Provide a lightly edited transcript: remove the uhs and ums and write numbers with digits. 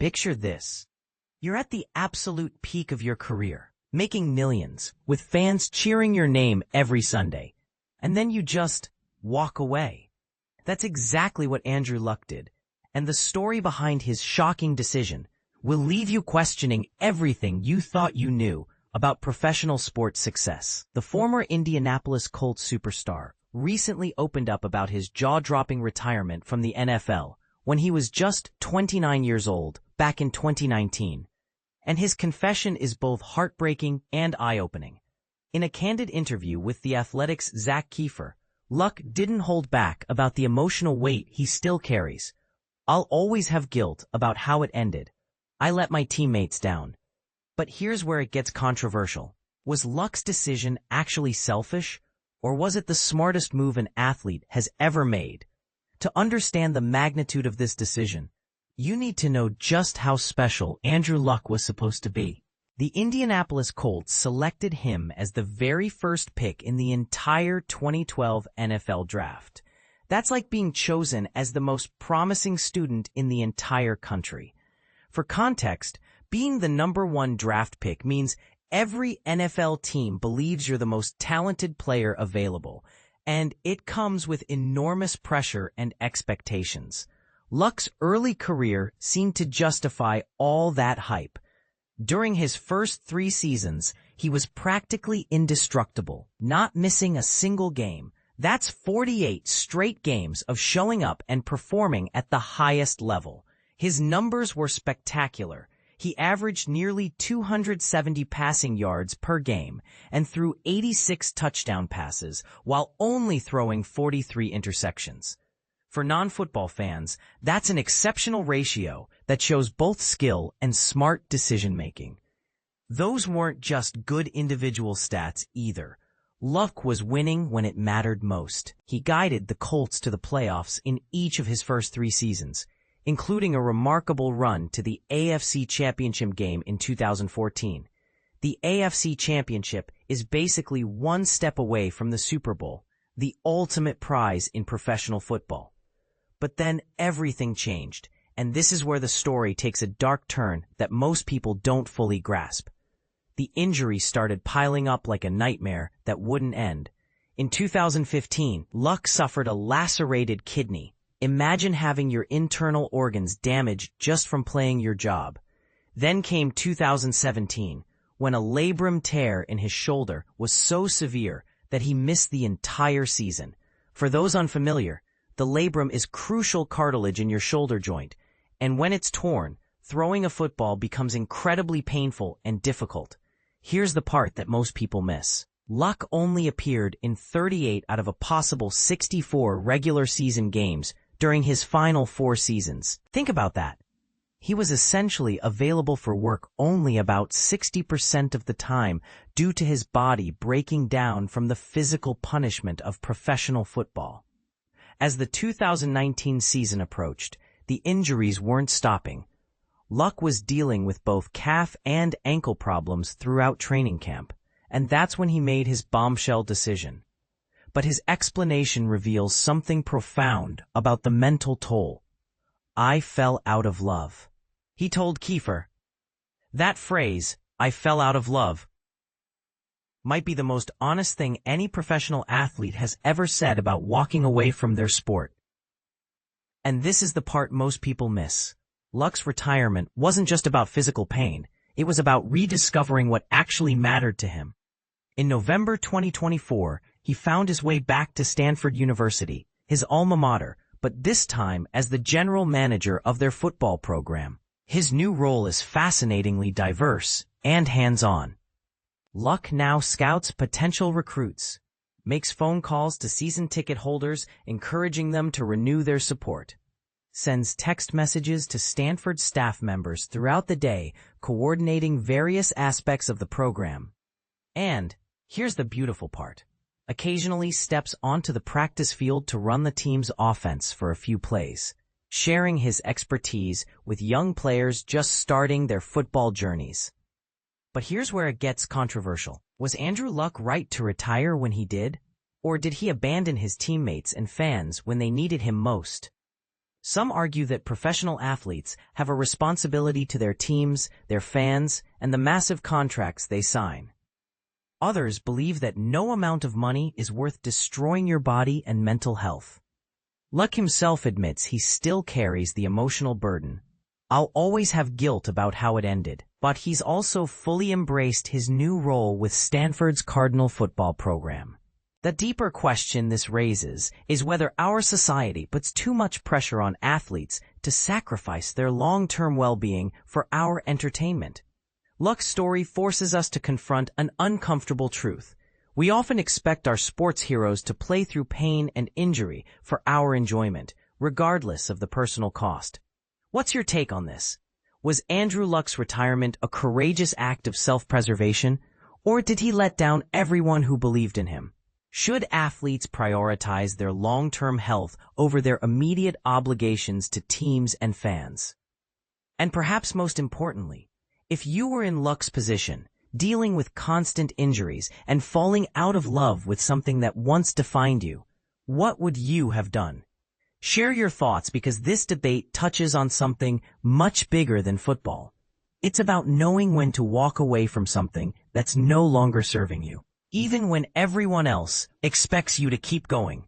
Picture this. You're at the absolute peak of your career, making millions, with fans cheering your name every Sunday. And then you just walk away. That's exactly what Andrew Luck did. And the story behind his shocking decision will leave you questioning everything you thought you knew about professional sports success. The former Indianapolis Colts superstar recently opened up about his jaw-dropping retirement from the NFL when he was just 29 years old back in 2019. And his confession is both heartbreaking and eye-opening. In a candid interview with The Athletic's Zach Kiefer, Luck didn't hold back about the emotional weight he still carries. "I'll always have guilt about how it ended. I let my teammates down." But here's where it gets controversial. Was Luck's decision actually selfish, or was it the smartest move an athlete has ever made? To understand the magnitude of this decision, you need to know just how special Andrew Luck was supposed to be. The Indianapolis Colts selected him as the very first pick in the entire 2012 NFL Draft. That's like being chosen as the most promising student in the entire country. For context, being the #1 draft pick means every NFL team believes you're the most talented player available, and it comes with enormous pressure and expectations. Luck's early career seemed to justify all that hype. During his first 3 seasons, he was practically indestructible, not missing a single game. That's 48 straight games of showing up and performing at the highest level. His numbers were spectacular. He averaged nearly 270 passing yards per game and threw 86 touchdown passes while only throwing 43 interceptions. For non-football fans, that's an exceptional ratio that shows both skill and smart decision-making. Those weren't just good individual stats either. Luck was winning when it mattered most. He guided the Colts to the playoffs in each of his first 3 seasons, including a remarkable run to the AFC Championship game in 2014. The AFC Championship is basically one step away from the Super Bowl, the ultimate prize in professional football. But then everything changed, and this is where the story takes a dark turn that most people don't fully grasp. The injuries started piling up like a nightmare that wouldn't end. In 2015, Luck suffered a lacerated kidney. Imagine having your internal organs damaged just from playing your job. Then came 2017, when a labrum tear in his shoulder was so severe that he missed the entire season. For those unfamiliar, the labrum is crucial cartilage in your shoulder joint, and when it's torn, throwing a football becomes incredibly painful and difficult. Here's the part that most people miss. Luck only appeared in 38 out of a possible 64 regular season games during his final 4 seasons. Think about that. He was essentially available for work only about 60% of the time due to his body breaking down from the physical punishment of professional football. As the 2019 season approached, the injuries weren't stopping. Luck was dealing with both calf and ankle problems throughout training camp, and that's when he made his bombshell decision. But his explanation reveals something profound about the mental toll. "I fell out of love." He told Kiefer. That phrase, "I fell out of love," might be the most honest thing any professional athlete has ever said about walking away from their sport. And this is the part most people miss. Luck's retirement wasn't just about physical pain. It was about rediscovering what actually mattered to him. In November 2024, he found his way back to Stanford University, his alma mater, but this time as the general manager of their football program. His new role is fascinatingly diverse and hands-on. Luck now scouts potential recruits, makes phone calls to season ticket holders encouraging them to renew their support, sends text messages to Stanford staff members throughout the day coordinating various aspects of the program. And here's the beautiful part. Occasionally steps onto the practice field to run the team's offense for a few plays, sharing his expertise with young players just starting their football journeys. But here's where it gets controversial. Was Andrew Luck right to retire when he did? Or did he abandon his teammates and fans when they needed him most? Some argue that professional athletes have a responsibility to their teams, their fans, and the massive contracts they sign. Others believe that no amount of money is worth destroying your body and mental health. Luck himself admits he still carries the emotional burden. "I'll always have guilt about how it ended," but he's also fully embraced his new role with Stanford's Cardinal football program. The deeper question this raises is whether our society puts too much pressure on athletes to sacrifice their long-term well-being for our entertainment. Luck's story forces us to confront an uncomfortable truth. We often expect our sports heroes to play through pain and injury for our enjoyment, regardless of the personal cost. What's your take on this? Was Andrew Luck's retirement a courageous act of self-preservation, or did he let down everyone who believed in him? Should athletes prioritize their long-term health over their immediate obligations to teams and fans? And perhaps most importantly, if you were in Luck's position, dealing with constant injuries and falling out of love with something that once defined you, what would you have done? Share your thoughts, because this debate touches on something much bigger than football. It's about knowing when to walk away from something that's no longer serving you, even when everyone else expects you to keep going.